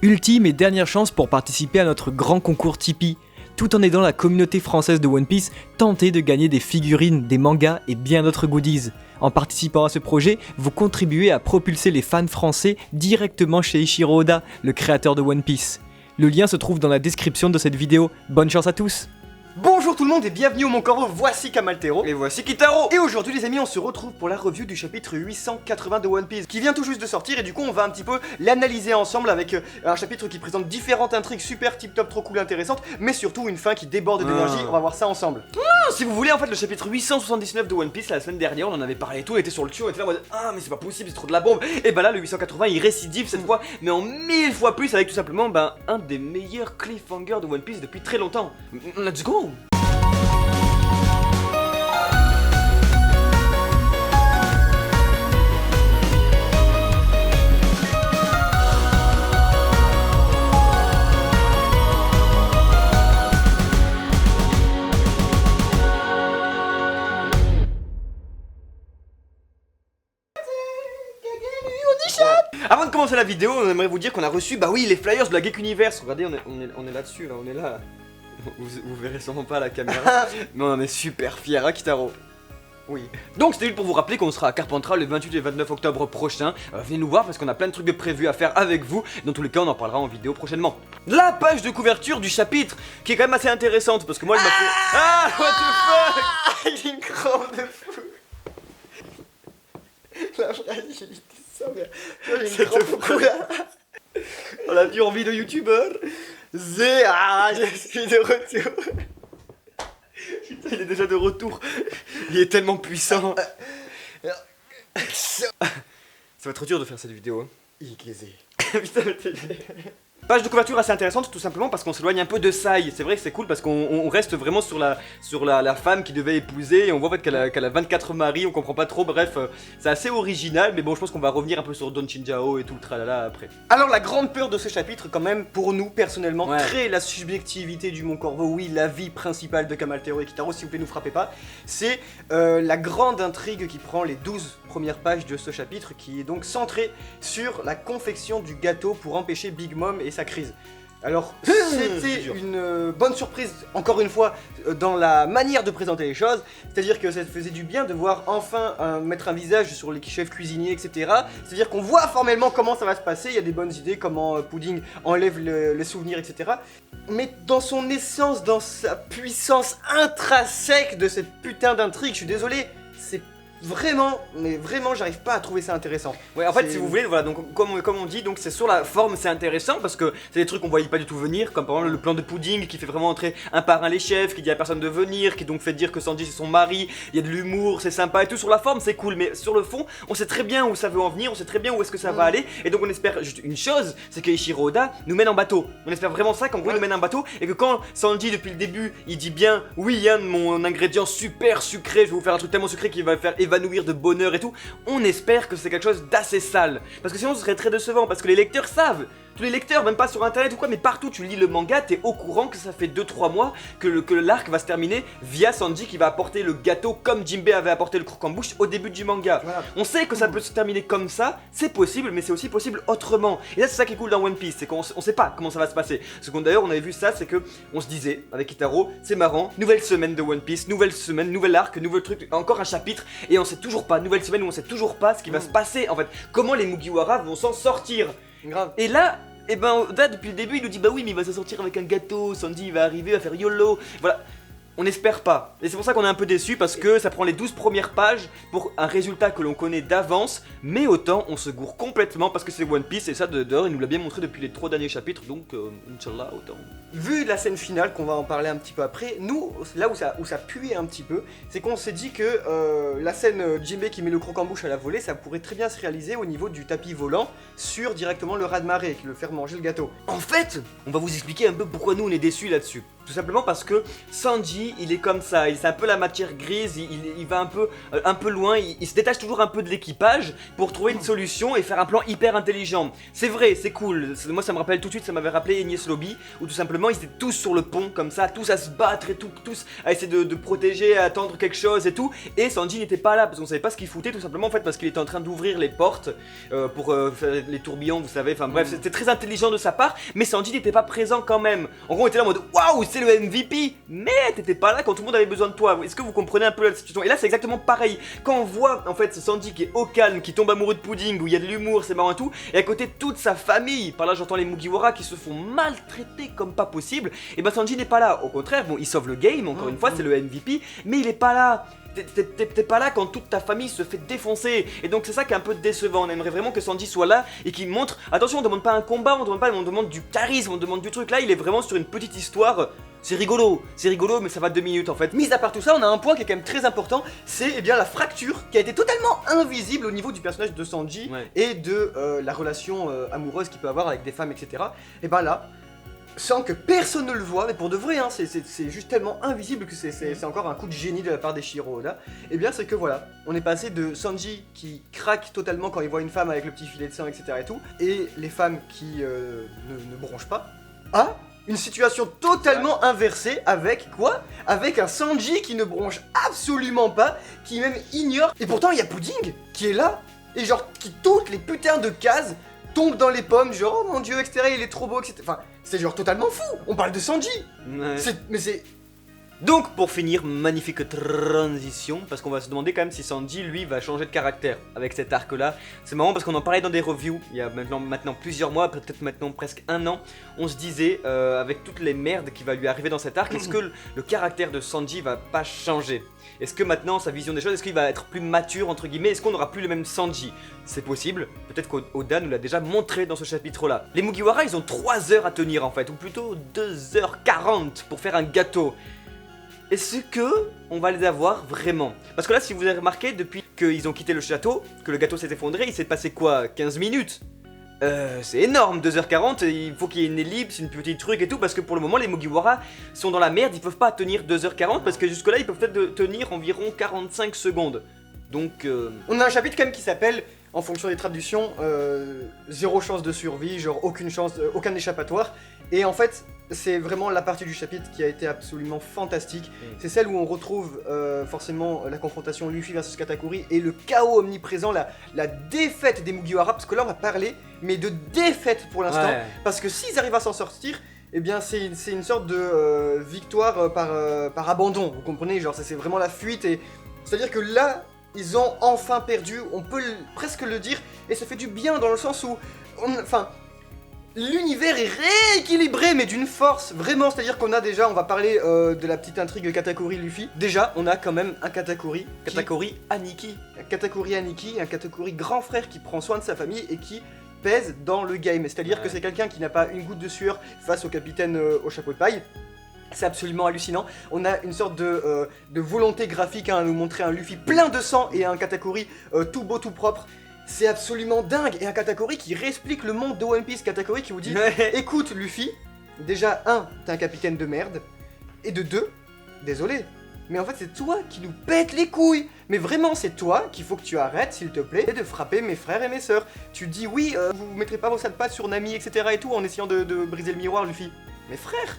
Ultime et dernière chance pour participer à notre grand concours Tipeee. Tout en aidant la communauté française de One Piece, tentez de gagner des figurines, des mangas et bien d'autres goodies. En participant à ce projet, vous contribuez à propulser les fans français directement chez Eiichiro Oda, le créateur de One Piece. Le lien se trouve dans la description de cette vidéo. Bonne chance à tous! Bonjour tout le monde et bienvenue au Mon Corvo, voici Kamaltero et voici Kitaro. Et aujourd'hui les amis, on se retrouve pour la review du chapitre 880 de One Piece qui vient tout juste de sortir, et du coup on va un petit peu l'analyser ensemble avec un chapitre qui présente différentes intrigues super tip top trop cool intéressantes, mais surtout une fin qui déborde d'énergie. On va voir ça ensemble. Si vous voulez, en fait le chapitre 879 de One Piece, la semaine dernière on en avait parlé et tout, on était sur le cul, on était là en mode ah mais c'est pas possible, c'est trop de la bombe. Et bah là le 880 il récidive cette fois, mais en 1000 fois plus, avec tout simplement un des meilleurs cliffhangers de One Piece depuis très longtemps. Let's go. Avant de commencer la vidéo, on aimerait vous dire qu'on a reçu, bah oui, les flyers de la Geek Universe. Regardez, on est là-dessus, là, on est là. Vous verrez sûrement pas à la caméra, mais on en est super fiers, hein, Kitaro? Oui. Donc c'était juste pour vous rappeler qu'on sera à Carpentras le 28 et 29 octobre prochain. Venez nous voir parce qu'on a plein de trucs de prévus à faire avec vous. Dans tous les cas, on en parlera en vidéo prochainement. La page de couverture du chapitre, qui est quand même assez intéressante, parce que moi, elle m'a fait... Ah, what the fuck. Il est une grande de fou. La fragilité. C'est fou là. On l'a vu en vidéo youtubeur. Je suis de retour. Putain, il est déjà de retour. Il est tellement puissant. Ça va être dur de faire cette vidéo. Putain, page de couverture assez intéressante, tout simplement parce qu'on s'éloigne un peu de Sai. C'est vrai que c'est cool parce qu'on reste vraiment sur la femme qui devait épouser, et on voit en fait qu'elle a 24 maris, on comprend pas trop, bref, c'est assez original, mais bon, je pense qu'on va revenir un peu sur Don Chinjao et tout le tralala après. Alors la grande peur de ce chapitre quand même, pour nous personnellement, très la subjectivité du Mon Corvo, oui, la vie principale de Kamaltero et Kitaro, s'il vous plaît, nous frappez pas, c'est la grande intrigue qui prend les 12 premières pages de ce chapitre, qui est donc centrée sur la confection du gâteau pour empêcher Big Mom et sa crise. Alors, c'était une bonne surprise, encore une fois, dans la manière de présenter les choses, c'est-à-dire que ça faisait du bien de voir enfin mettre un visage sur les chefs cuisiniers, etc. C'est-à-dire qu'on voit formellement comment ça va se passer, il y a des bonnes idées, comment Pudding enlève les souvenirs, etc. Mais dans son essence, dans sa puissance intrinsèque de cette putain d'intrigue, je suis désolé, c'est vraiment, mais vraiment, j'arrive pas à trouver ça intéressant. Ouais, en fait, si vous voulez, voilà, donc comme on dit, donc c'est sur la forme, c'est intéressant parce que c'est des trucs qu'on voyait pas du tout venir, comme par exemple le plan de Pudding qui fait vraiment entrer un par un les chefs, qui dit à personne de venir, qui donc fait dire que Sanji c'est son mari, il y a de l'humour, c'est sympa et tout. Sur la forme, c'est cool, mais sur le fond, on sait très bien où ça veut en venir, on sait très bien où est-ce que ça va aller, et donc on espère juste une chose, c'est que Eiichiro Oda nous mène en bateau. On espère vraiment ça, qu'en gros il nous mène en bateau, et que quand Sanji depuis le début, il dit bien, oui, Yann, mon ingrédient super sucré, je vais vous faire un truc tellement sucré qui va faire évanouir de bonheur et tout, on espère que c'est quelque chose d'assez sale, parce que sinon ce serait très décevant, parce que les lecteurs savent, tous les lecteurs, même pas sur internet ou quoi, mais partout tu lis le manga, t'es au courant que ça fait 2-3 mois que l'arc va se terminer via Sanji qui va apporter le gâteau comme Jinbei avait apporté le croque-en-bouche au début du manga. Voilà. On sait que ça peut se terminer comme ça, c'est possible, mais c'est aussi possible autrement. Et là c'est ça qui est cool dans One Piece, c'est qu'on sait pas comment ça va se passer. Ce qu'on d'ailleurs on avait vu ça, c'est que on se disait avec Kitaro, c'est marrant, nouvelle semaine de One Piece, nouvelle semaine, nouvel arc, nouvel truc, encore un chapitre, et on sait toujours pas, nouvelle semaine où on sait toujours pas ce qui va se passer en fait, comment les Mugiwara vont s'en sortir. Grave. Et là, et ben Oda depuis le début il nous dit bah oui mais il va s'en sortir avec un gâteau, Sanji il va arriver, il va faire YOLO, voilà. On n'espère pas. Et c'est pour ça qu'on est un peu déçu parce que ça prend les 12 premières pages pour un résultat que l'on connaît d'avance, mais autant on se gourre complètement parce que c'est One Piece et ça dehors il nous l'a bien montré depuis les 3 derniers chapitres, donc Inch'Allah autant. Vu la scène finale, qu'on va en parler un petit peu après, nous, là où ça puait un petit peu, c'est qu'on s'est dit que la scène Jinbei qui met le croque-en-bouche à la volée, ça pourrait très bien se réaliser au niveau du tapis volant sur directement le raz-de-marée qui le faire manger le gâteau. En fait, on va vous expliquer un peu pourquoi nous on est déçus là-dessus. Tout simplement parce que Sanji, il est comme ça, c'est un peu la matière grise, il va un peu loin, il se détache toujours un peu de l'équipage pour trouver une solution et faire un plan hyper intelligent. C'est vrai, c'est cool, moi ça me rappelle tout de suite, ça m'avait rappelé Enies Lobby, où tout simplement ils étaient tous sur le pont comme ça, tous à se battre et tout, tous à essayer de protéger, à attendre quelque chose et tout, et Sanji n'était pas là parce qu'on savait pas ce qu'il foutait, tout simplement en fait parce qu'il était en train d'ouvrir les portes pour faire les tourbillons, vous savez, enfin bref, c'était très intelligent de sa part, mais Sanji n'était pas présent quand même. En gros on était là en mode waouh, c'est le MVP, mais t'étais pas là quand tout le monde avait besoin de toi. Est-ce que vous comprenez un peu la situation? Et là c'est exactement pareil, quand on voit en fait ce Sanji qui est au calme, qui tombe amoureux de Pudding, où il y a de l'humour, c'est marrant et tout, et à côté toute sa famille, par là j'entends les Mugiwara qui se font maltraiter comme pas possible, et ben Sanji n'est pas là. Au contraire, bon il sauve le game, encore une fois c'est le MVP, mais il est pas là. T'es pas là quand toute ta famille se fait défoncer. Et donc c'est ça qui est un peu décevant. On aimerait vraiment que Sanji soit là et qu'il montre, attention, on demande pas un combat, on demande du charisme, on demande du truc. Là il est vraiment sur une petite histoire. C'est rigolo, mais ça va 2 minutes en fait. Mis à part tout ça, on a un point qui est quand même très important, c'est eh bien la fracture qui a été totalement invisible au niveau du personnage de Sanji et de la relation amoureuse qu'il peut avoir avec des femmes, etc. Et ben là, sans que personne ne le voit, mais pour de vrai, hein, c'est juste tellement invisible que c'est encore un coup de génie de la part des Shiro là. Et bien c'est que voilà, on est passé de Sanji qui craque totalement quand il voit une femme avec le petit filet de sang, etc. et tout, et les femmes qui ne bronchent pas, à une situation totalement inversée avec quoi? Avec un Sanji qui ne bronche absolument pas, qui même ignore, et pourtant il y a Pudding qui est là, et genre qui toutes les putains de cases tombe dans les pommes, genre oh mon dieu, etc. il est trop beau, etc. Enfin, c'est genre totalement fou. On parle de Sanji. Ouais. Mais c'est. Donc, pour finir, magnifique transition, parce qu'on va se demander quand même si Sanji, lui, va changer de caractère avec cet arc-là. C'est marrant parce qu'on en parlait dans des reviews, il y a maintenant plusieurs mois, peut-être maintenant presque 1 an, on se disait, avec toutes les merdes qui va lui arriver dans cet arc, est-ce que le caractère de Sanji va pas changer? Est-ce que maintenant, sa vision des choses, est-ce qu'il va être plus mature, entre guillemets? Est-ce qu'on n'aura plus le même Sanji? C'est possible, peut-être qu'Oda nous l'a déjà montré dans ce chapitre-là. Les Mugiwara, ils ont 3 heures à tenir en fait, ou plutôt 2h40 pour faire un gâteau. Est-ce que on va les avoir vraiment? Parce que là, si vous avez remarqué, depuis qu'ils ont quitté le château, que le gâteau s'est effondré, il s'est passé quoi? 15 minutes? C'est énorme, 2h40, il faut qu'il y ait une ellipse, une petite truc et tout, parce que pour le moment, les Mugiwara sont dans la merde, ils peuvent pas tenir 2h40, parce que jusque-là, ils peuvent peut-être tenir environ 45 secondes. Donc, on a un chapitre quand même qui s'appelle, en fonction des traductions, 0 chance de survie, genre aucune chance, aucun échappatoire. Et en fait, c'est vraiment la partie du chapitre qui a été absolument fantastique. C'est celle où on retrouve forcément la confrontation Luffy versus Katakuri et le chaos omniprésent, la défaite des Mugiwara, parce que là on va parler, mais de défaite pour l'instant, parce que s'ils arrivent à s'en sortir, eh bien c'est une sorte de victoire par abandon, vous comprenez, genre c'est vraiment la fuite, et c'est-à-dire que là, ils ont enfin perdu, on peut presque le dire, et ça fait du bien dans le sens où, l'univers est rééquilibré, mais d'une force, vraiment, c'est-à-dire qu'on a déjà, on va parler de la petite intrigue Katakuri-Luffy. Déjà, on a quand même un Katakuri Aniki. Un Katakuri Aniki, un Katakuri grand frère qui prend soin de sa famille et qui pèse dans le game. C'est-à-dire que c'est quelqu'un qui n'a pas une goutte de sueur face au capitaine au chapeau de paille. C'est absolument hallucinant. On a une sorte de volonté graphique à nous montrer un Luffy plein de sang et un Katakuri tout beau, tout propre. C'est absolument dingue. Et un Katakuri qui réexplique le monde de One Piece. Katakuri qui vous dit écoute Luffy, déjà 1, t'es un capitaine de merde. Et de 2, désolé, mais en fait c'est toi qui nous pète les couilles. Mais vraiment c'est toi qu'il faut que tu arrêtes s'il te plaît de frapper mes frères et mes sœurs. Tu dis oui, vous mettrez pas vos sales pattes sur Nami, etc. et tout en essayant de briser le miroir Luffy. Mais frère,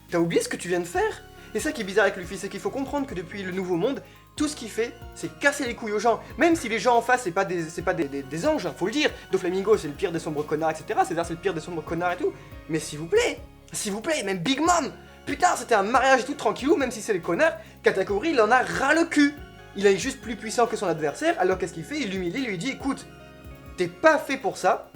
t'as oublié ce que tu viens de faire? Et ça qui est bizarre avec Luffy, c'est qu'il faut comprendre que depuis le Nouveau Monde, tout ce qu'il fait, c'est casser les couilles aux gens. Même si les gens en face, c'est pas des anges, hein, faut le dire. Doflamingo, c'est le pire des sombres connards, etc. César, c'est le pire des sombres connards et tout. Mais s'il vous plaît, même Big Mom, putain, c'était un mariage et tout tranquillou, même si c'est les connards, Katakuri, il en a ras le cul. Il est juste plus puissant que son adversaire, alors qu'est-ce qu'il fait? Il l'humilie, il lui dit, écoute, t'es pas fait pour ça,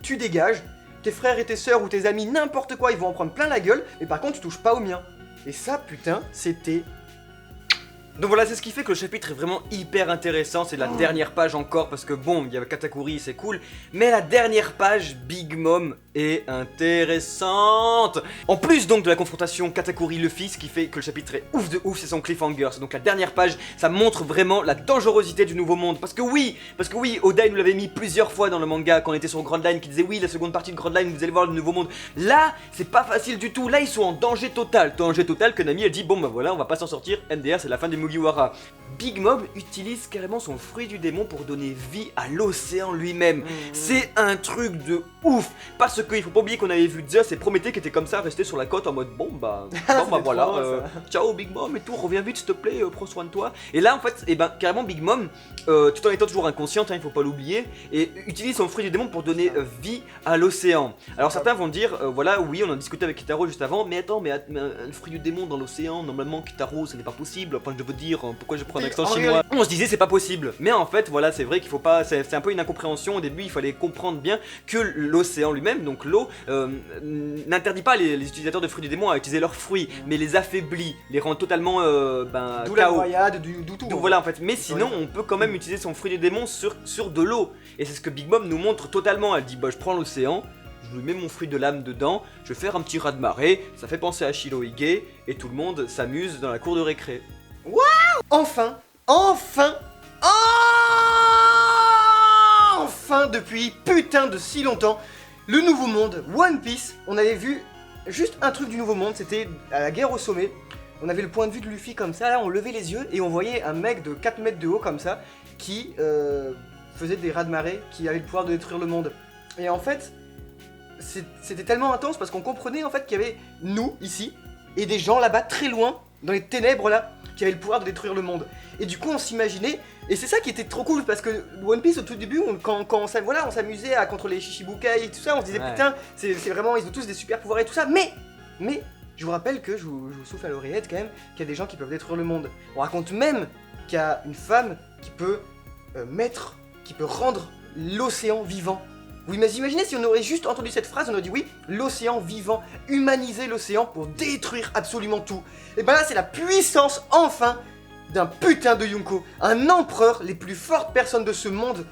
tu dégages, tes frères et tes sœurs ou tes amis, n'importe quoi, ils vont en prendre plein la gueule, mais par contre, tu touches pas au mien. Et ça, putain, c'était... Donc voilà, c'est ce qui fait que le chapitre est vraiment hyper intéressant, c'est la dernière page encore, parce que bon, il y a Katakuri, c'est cool, mais la dernière page, Big Mom, et intéressante. En plus donc de la confrontation Katakuri-Luffy, ce qui fait que le chapitre est ouf de ouf, c'est son cliffhanger. C'est donc la dernière page, ça montre vraiment la dangerosité du nouveau monde. Parce que oui, Oda il nous l'avait mis plusieurs fois dans le manga quand on était sur Grand Line, qui disait oui, la seconde partie de Grand Line, vous allez voir le nouveau monde. Là, c'est pas facile du tout. Là, ils sont en danger total. Danger total que Nami elle dit bon bah voilà, on va pas s'en sortir. MDR, c'est la fin des Mugiwara. Big Mom utilise carrément son fruit du démon pour donner vie à l'océan lui-même. C'est un truc de ouf. Parce qu'il faut pas oublier qu'on avait vu Zeus et Prométhée qui étaient comme ça, restés sur la côte en mode bon bah voilà, ciao Big Mom et tout, reviens vite s'il te plaît, prends soin de toi. Et là en fait, et ben carrément Big Mom, tout en étant toujours inconsciente, il faut pas l'oublier, et utilise son fruit du démon pour donner vie à l'océan. Alors certains vont dire, voilà, oui, on en discutait avec Kitaro juste avant, mais attends, mais un fruit du démon dans l'océan, normalement Kitaro, ce n'est pas possible. Enfin, je veux dire, pourquoi je prends un accent chinois? On se disait c'est pas possible, mais en fait, voilà, c'est vrai qu'il faut pas, c'est un peu une incompréhension. Au début, il fallait comprendre bien que l'océan lui-même, donc l'eau, n'interdit pas les utilisateurs de fruits du démon à utiliser leurs fruits, mais les affaiblit, les rend totalement d'où la noyade, d'où tout. Donc voilà en fait, mais sinon on peut quand même utiliser son fruit du démon sur de l'eau. Et c'est ce que Big Mom nous montre totalement. Elle dit bah je prends l'océan, je lui mets mon fruit de l'âme dedans, je vais faire un petit ras-de-marée, ça fait penser à Shirohige, et tout le monde s'amuse dans la cour de récré. Waouh! Enfin, depuis putain de si longtemps, le nouveau monde, One Piece, on avait vu juste un truc du nouveau monde, c'était à la guerre au sommet. On avait le point de vue de Luffy comme ça, là on levait les yeux et on voyait un mec de 4 mètres de haut comme ça qui faisait des raz-de-marée, qui avait le pouvoir de détruire le monde. Et en fait, c'était tellement intense parce qu'on comprenait en fait qu'il y avait nous ici et des gens là-bas très loin, dans les ténèbres là, qui avaient le pouvoir de détruire le monde. Et du coup on s'imaginait, et c'est ça qui était trop cool parce que One Piece au tout début, quand on s'amusait à contre les Shichibukai et tout ça, on se disait putain, c'est vraiment, ils ont tous des super pouvoirs et tout ça, mais je vous rappelle que, je vous souffle à l'oreillette quand même, qu'il y a des gens qui peuvent détruire le monde. On raconte même qu'il y a une femme qui peut qui peut rendre l'océan vivant. Vous imaginez si on aurait juste entendu cette phrase, on aurait dit oui, l'océan vivant, humaniser l'océan pour détruire absolument tout. Et ben là c'est la puissance enfin d'un putain de Yonko. Un empereur, les plus fortes personnes de ce monde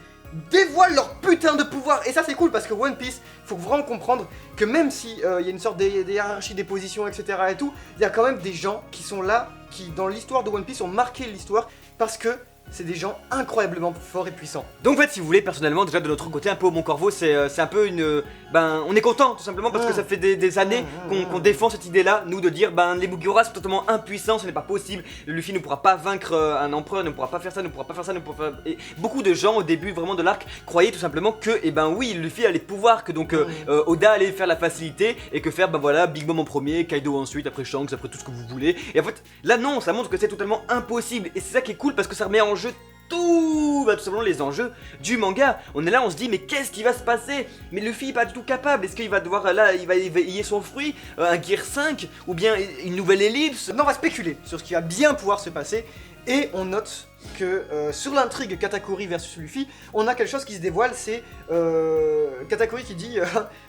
dévoilent leur putain de pouvoir. Et ça c'est cool parce que One Piece, faut vraiment comprendre que même si y a une sorte de hiérarchie des positions etc et tout, il y a quand même des gens qui sont là, qui dans l'histoire de One Piece ont marqué l'histoire parce que c'est des gens incroyablement forts et puissants. Donc en fait si vous voulez, personnellement déjà de notre côté un peu au Mont Corvo, c'est un peu une... on est content tout simplement parce que ça fait des années qu'on défend cette idée là, nous de dire les Mugiwara sont totalement impuissants, ce n'est pas possible, Luffy ne pourra pas vaincre un empereur, ne pourra pas faire ça, ne pourra pas faire ça, ne pourra pas... Et beaucoup de gens au début vraiment de l'arc croyaient tout simplement que oui, Luffy a les pouvoirs, que donc Oda allait faire la facilité et que faire voilà, Big Mom en premier, Kaido ensuite, après Shanks, après tout ce que vous voulez. Et en fait là non, ça montre que c'est totalement impossible et c'est ça qui est cool parce que ça remet en jeu tout simplement les enjeux du manga. On est là, on se dit mais qu'est-ce qui va se passer? Mais Luffy est pas du tout capable. Est-ce qu'il va devoir là, il va éveiller son fruit, un Gear 5 ou bien une nouvelle ellipse? Non, on va spéculer sur ce qui va bien pouvoir se passer et on note que sur l'intrigue Katakuri versus Luffy, on a quelque chose qui se dévoile, c'est Katakuri qui dit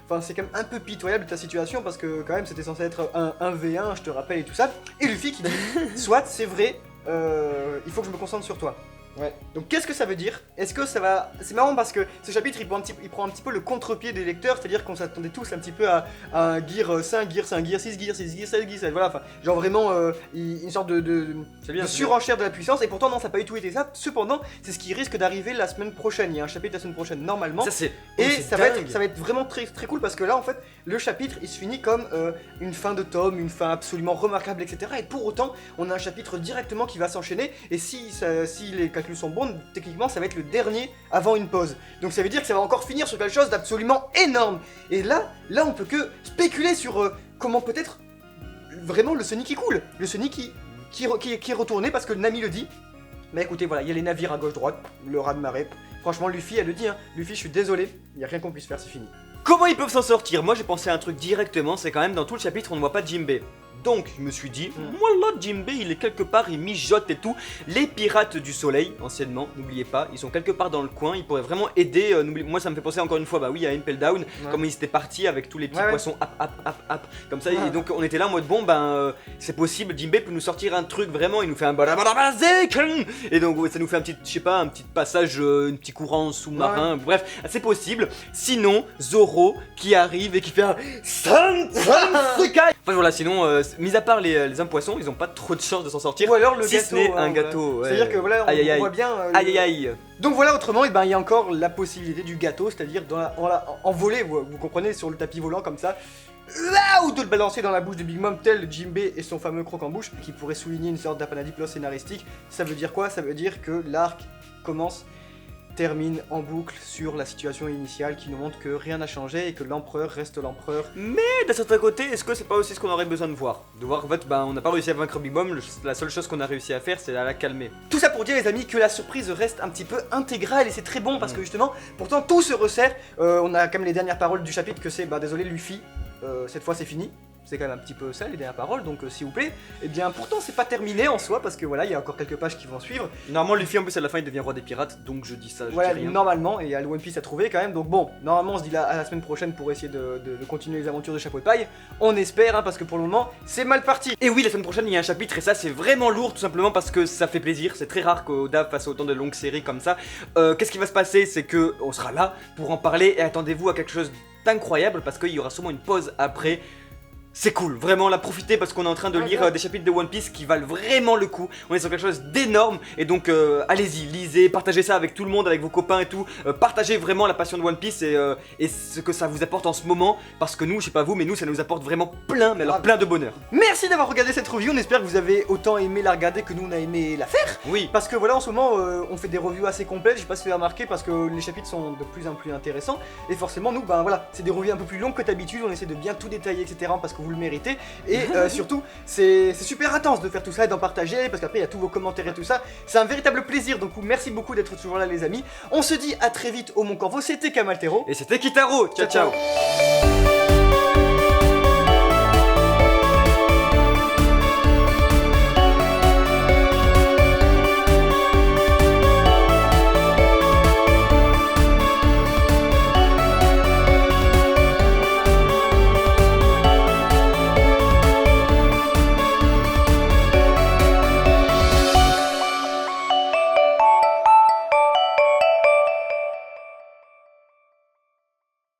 enfin c'est quand même un peu pitoyable ta situation parce que quand même c'était censé être un 1v1, je te rappelle et tout ça, et Luffy qui dit soit c'est vrai, il faut que je me concentre sur toi. Ouais. Donc qu'est-ce que ça veut dire? Est-ce que ça va... C'est marrant parce que ce chapitre il prend un petit peu le contre-pied des lecteurs, c'est-à-dire qu'on s'attendait tous un petit peu à un Gear 5, Gear 5, Gear 6, Gear 6, Gear 7, Gear 7, voilà, enfin, genre vraiment une sorte de surenchère de la puissance, et pourtant non, ça n'a pas du tout été ça. Cependant, c'est ce qui risque d'arriver la semaine prochaine, il y a un chapitre la semaine prochaine normalement, ça va être vraiment très, très cool parce que là en fait, le chapitre il se finit comme une fin de tome, une fin absolument remarquable, etc. Et pour autant, on a un chapitre directement qui va s'enchaîner, et si les calculs sont bons, techniquement ça va être le dernier avant une pause. Donc ça veut dire que ça va encore finir sur quelque chose d'absolument énorme. Et là on peut que spéculer sur comment peut-être vraiment le Sonic qui coule, le Sonic qui est retourné parce que Nami le dit. Mais écoutez, voilà, il y a les navires à gauche-droite, le raz-de-marée. Franchement, Luffy, elle le dit, hein. Luffy, je suis désolé, il n'y a rien qu'on puisse faire, c'est fini. Comment ils peuvent s'en sortir? Moi j'ai pensé à un truc directement, c'est quand même dans tout le chapitre on ne voit pas Jinbei. Donc je me suis dit, moi là Jinbei il est quelque part, il mijote et tout. Les pirates du soleil, anciennement, n'oubliez pas, ils sont quelque part dans le coin, ils pourraient vraiment aider. Moi ça me fait penser encore une fois, bah oui, à Impel Down, comme ils étaient partis avec tous les petits poissons, comme ça. Et donc on était là en mode, bon c'est possible, Jinbei peut nous sortir un truc vraiment, il nous fait un balabalabazik. Et donc ça nous fait un petit, je sais pas, un petit passage, un petit courant sous-marin, bref, c'est possible. Sinon, Zoro qui arrive et qui fait un Sansekai. Enfin voilà, sinon, mis à part les hommes poissons, ils ont pas trop de chance de s'en sortir. Ou alors le si gâteau. ce n'est un gâteau. Ouais. C'est-à-dire que voilà, on voit bien. Aïe aïe aïe. Donc voilà, autrement, il y a encore la possibilité du gâteau, c'est-à-dire en volée, vous comprenez, sur le tapis volant comme ça. Ou de le balancer dans la bouche de Big Mom tel Jinbei et son fameux croc en bouche qui pourrait souligner une sorte d'apanadiplos scénaristique. Ça veut dire quoi? Ça veut dire que l'arc termine en boucle sur la situation initiale qui nous montre que rien n'a changé et que l'empereur reste l'empereur. Mais d'un certain côté, est-ce que c'est pas aussi ce qu'on aurait besoin de voir? De voir en fait, on n'a pas réussi à vaincre Big Mom, la seule chose qu'on a réussi à faire c'est à la calmer. Tout ça pour dire les amis que la surprise reste un petit peu intégrale et c'est très bon parce que justement, pourtant tout se resserre. On a quand même les dernières paroles du chapitre que c'est désolé Luffy, cette fois c'est fini. C'est quand même un petit peu ça les dernières paroles, donc s'il vous plaît. Et bien pourtant c'est pas terminé en soi parce que voilà, il y a encore quelques pages qui vont suivre. Normalement Luffy en plus à la fin il devient roi des pirates, donc je dis ça, je voilà, dis rien. normalement, et il y a le One Piece à trouver quand même, donc bon, normalement on se dit là à la semaine prochaine pour essayer de continuer les aventures de Chapeau de Paille. On espère, parce que pour le moment c'est mal parti. Et oui, la semaine prochaine il y a un chapitre et ça c'est vraiment lourd tout simplement parce que ça fait plaisir, c'est très rare qu'Oda fasse autant de longues séries comme ça. Qu'est-ce qui va se passer? C'est que on sera là pour en parler et attendez-vous à quelque chose d'incroyable parce qu'il y aura sûrement une pause après. C'est cool, vraiment là profitez parce qu'on est en train de lire des chapitres de One Piece qui valent vraiment le coup. On est sur quelque chose d'énorme et donc allez-y, lisez, partagez ça avec tout le monde, avec vos copains et tout. Partagez vraiment la passion de One Piece et ce que ça vous apporte en ce moment parce que nous, je sais pas vous, mais nous ça nous apporte vraiment plein, mais alors plein de bonheur. Merci d'avoir regardé cette review, on espère que vous avez autant aimé la regarder que nous on a aimé la faire. Oui. Parce que voilà en ce moment on fait des reviews assez complètes, je sais pas si vous avez remarqué parce que les chapitres sont de plus en plus intéressants et forcément nous voilà, c'est des revues un peu plus longues que d'habitude, on essaie de bien tout détailler etc parce que vous le méritez. Et surtout, c'est super intense de faire tout ça et d'en partager parce qu'après il y a tous vos commentaires et tout ça. C'est un véritable plaisir, donc merci beaucoup d'être toujours là les amis. On se dit à très vite au Mont Corvo, c'était Kamaltero. Et c'était Kitaro, ciao ciao.